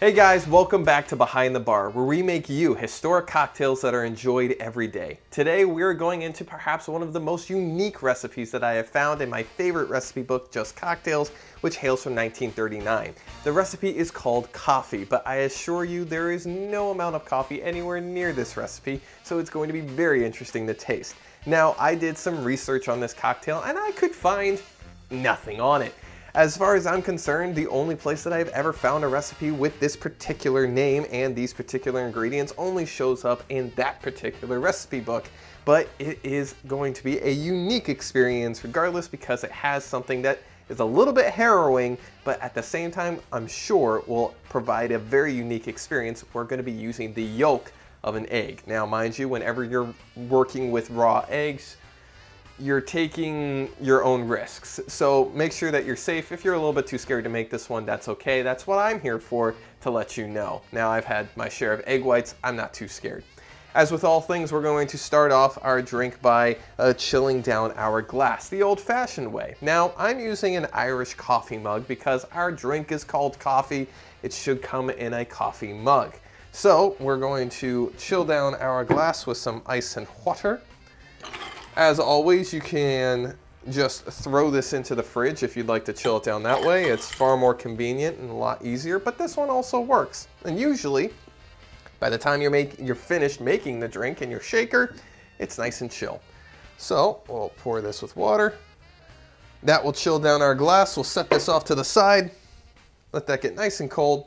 Hey guys, welcome back to Behind the Bar, where we make you historic cocktails that are enjoyed every day. Today we're going into perhaps one of the most unique recipes that I have found in my favorite recipe book, Just Cocktails, which hails from 1939. The recipe is called coffee, but I assure you there is no amount of coffee anywhere near this recipe, so it's going to be very interesting to taste. Now, I did some research on this cocktail and I could find nothing on it. As far as I'm concerned, the only place that I've ever found a recipe with this particular name and these particular ingredients only shows up in that particular recipe book. But it is going to be a unique experience regardless, because it has something that is a little bit harrowing, but at the same time, I'm sure will provide a very unique experience. We're going to be using the yolk of an egg. Now, mind you, whenever you're working with raw eggs, you're taking your own risks. So make sure that you're safe. If you're a little bit too scared to make this one, that's okay. That's what I'm here for, to let you know. Now, I've had my share of egg whites. I'm not too scared. As with all things, we're going to start off our drink by chilling down our glass the old-fashioned way. Now, I'm using an Irish coffee mug because our drink is called coffee. It should come in a coffee mug. So we're going to chill down our glass with some ice and water. As always, you can just throw this into the fridge if you'd like to chill it down that way. It's far more convenient and a lot easier, but this one also works. And usually, by the time you're finished making the drink in your shaker, it's nice and chill. So we'll pour this with water. That will chill down our glass. We'll set this off to the side, let that get nice and cold,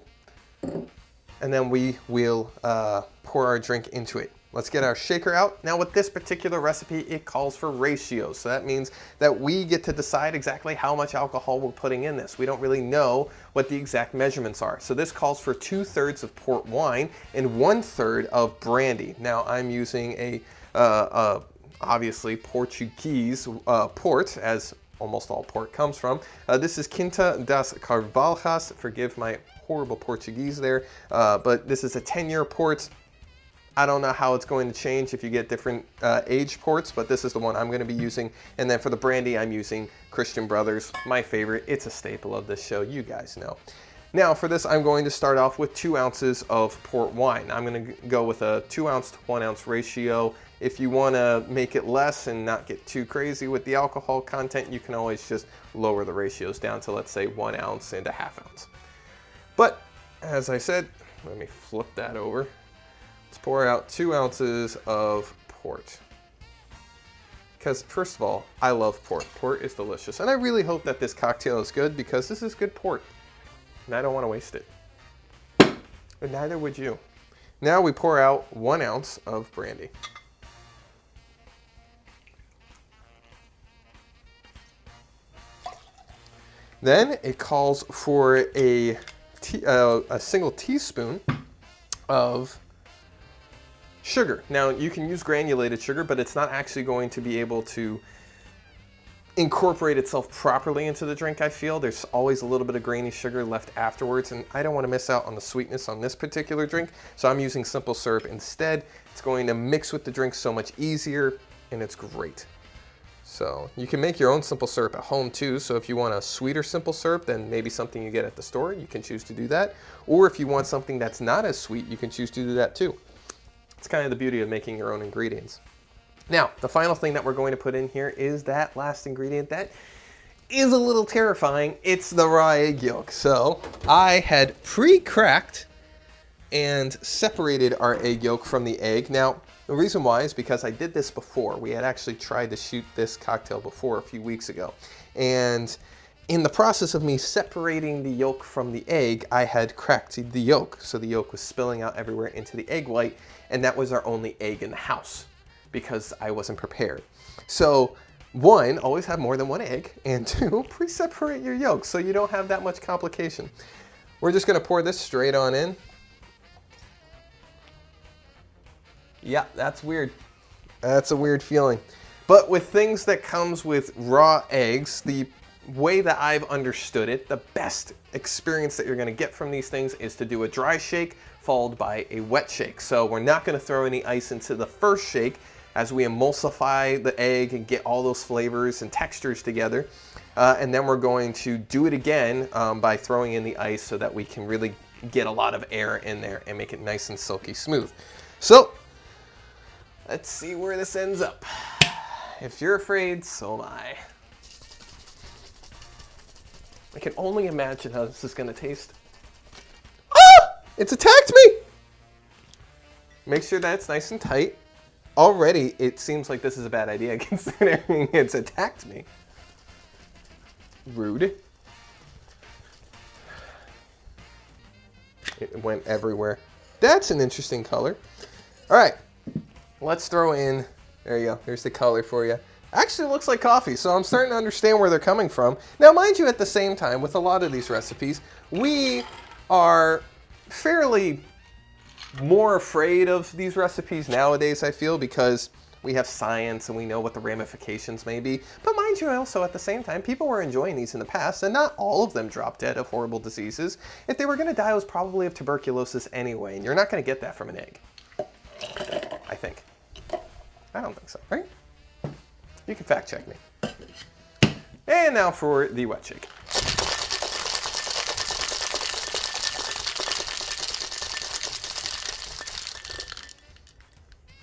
and then we will pour our drink into it. Let's get our shaker out. Now, with this particular recipe, it calls for ratios. So that means that we get to decide exactly how much alcohol we're putting in this. We don't really know what the exact measurements are. So this calls for 2/3 of port wine and 1/3 of brandy. Now, I'm using a obviously Portuguese port, as almost all port comes from. This is Quinta das Carvalhas. Forgive my horrible Portuguese there, but this is a 10-year port. I don't know how it's going to change if you get different age ports, but this is the one I'm going to be using. And then for the brandy, I'm using Christian Brothers, my favorite. It's a staple of this show, you guys know. Now for this, I'm going to start off with 2 ounces of port wine. I'm going to go with a 2 ounce to 1 ounce ratio. If you want to make it less and not get too crazy with the alcohol content, you can always just lower the ratios down to, let's say, 1 ounce and a half ounce. But as I said, let me flip that over. Let's pour out 2 ounces of port. Because first of all, I love port. Port is delicious. And I really hope that this cocktail is good, because this is good port. And I don't want to waste it. But neither would you. Now we pour out 1 ounce of brandy. Then it calls for a single teaspoon of sugar. Now, you can use granulated sugar, but it's not actually going to be able to incorporate itself properly into the drink, I feel. There's always a little bit of grainy sugar left afterwards, and I don't want to miss out on the sweetness on this particular drink, so I'm using simple syrup instead. It's going to mix with the drink so much easier, and it's great. So you can make your own simple syrup at home too. So if you want a sweeter simple syrup than maybe something you get at the store, you can choose to do that. Or if you want something that's not as sweet, you can choose to do that too. It's kind of the beauty of making your own ingredients. Now, the final thing that we're going to put in here is that last ingredient that is a little terrifying. It's the raw egg yolk. So I had pre-cracked and separated our egg yolk from the egg. Now, the reason why is because I did this before. We had actually tried to shoot this cocktail before a few weeks ago. And in the process of me separating the yolk from the egg, I had cracked the yolk. So the yolk was spilling out everywhere into the egg white, and that was our only egg in the house because I wasn't prepared. So 1, always have more than 1 egg, and 2, pre-separate your yolk so you don't have that much complication. We're just gonna pour this straight on in. Yeah, that's weird. That's a weird feeling. But with things that comes with raw eggs, the way that I've understood it, the best experience that you're gonna get from these things is to do a dry shake followed by a wet shake. So we're not gonna throw any ice into the first shake as we emulsify the egg and get all those flavors and textures together. And then we're going to do it again by throwing in the ice so that we can really get a lot of air in there and make it nice and silky smooth. So let's see where this ends up. If you're afraid, so am I. I can only imagine how this is going to taste. Ah! It's attacked me! Make sure that's nice and tight. Already, it seems like this is a bad idea considering it's attacked me. Rude. It went everywhere. That's an interesting color. All right, let's throw in, there you go, here's the color for you. Actually looks like coffee, so I'm starting to understand where they're coming from. Now, mind you, at the same time, with a lot of these recipes, we are fairly more afraid of these recipes nowadays, I feel, because we have science and we know what the ramifications may be. But mind you, also at the same time, people were enjoying these in the past, and not all of them dropped dead of horrible diseases. If they were going to die, it was probably of tuberculosis anyway, and you're not going to get that from an egg. I think. I don't think so, right? You can fact check me. And now for the wet shake.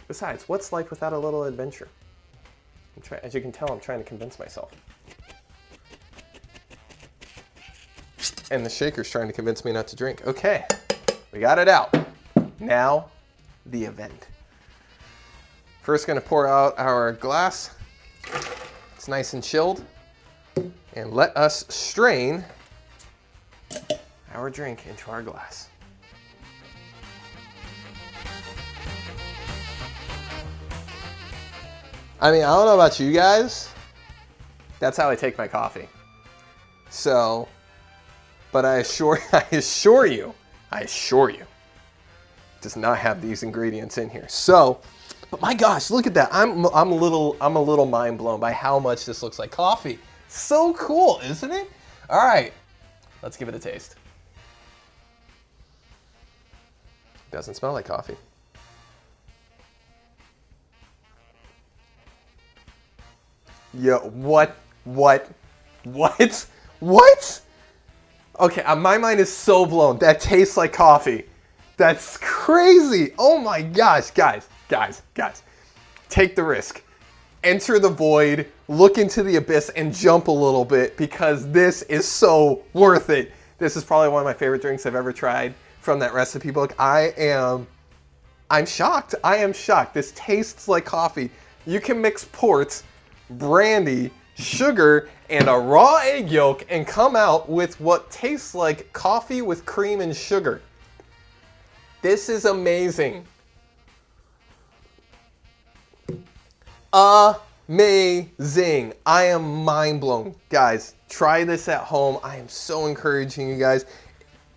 Besides, what's life without a little adventure? As you can tell, I'm trying to convince myself. And the shaker's trying to convince me not to drink. Okay, we got it out. Now, the event. First, gonna pour out our glass. It's nice and chilled. And let us strain our drink into our glass. I mean, I don't know about you guys. That's how I take my coffee. So, but I assure you, does not have these ingredients in here. So, but my gosh, look at that. I'm a little mind blown by how much this looks like coffee. So cool, isn't it? All right, let's give it a taste. Doesn't smell like coffee. Yo, what? Okay, my mind is so blown. That tastes like coffee. That's crazy. Oh my gosh, guys. Take the risk. Enter the void, look into the abyss, and jump a little bit because this is so worth it. This is probably one of my favorite drinks I've ever tried from that recipe book. I'm shocked. I am shocked. This tastes like coffee. You can mix port, brandy, sugar, and a raw egg yolk and come out with what tastes like coffee with cream and sugar. This is amazing. Amazing. I am mind blown. Guys, try this at home. I am so encouraging you guys.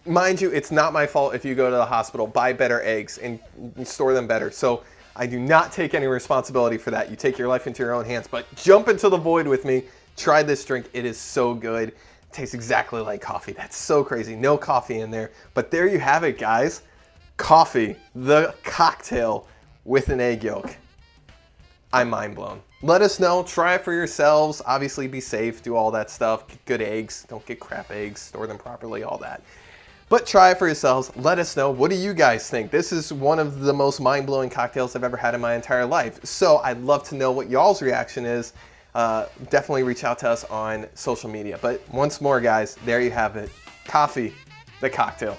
Mind you, it's not my fault if you go to the hospital, buy better eggs and store them better. So I do not take any responsibility for that. You take your life into your own hands, but jump into the void with me. Try this drink. It is so good. It tastes exactly like coffee. That's so crazy. No coffee in there, but there you have it, guys. Coffee, the cocktail with an egg yolk. I'm mind blown. Let us know. Try it for yourselves. Obviously, be safe. Do all that stuff. Get good eggs. Don't get crap eggs. Store them properly. All that. But try it for yourselves. Let us know. What do you guys think? This is one of the most mind-blowing cocktails I've ever had in my entire life. So I'd love to know what y'all's reaction is. Definitely reach out to us on social media. But once more, guys, there you have it. Coffee, the cocktail.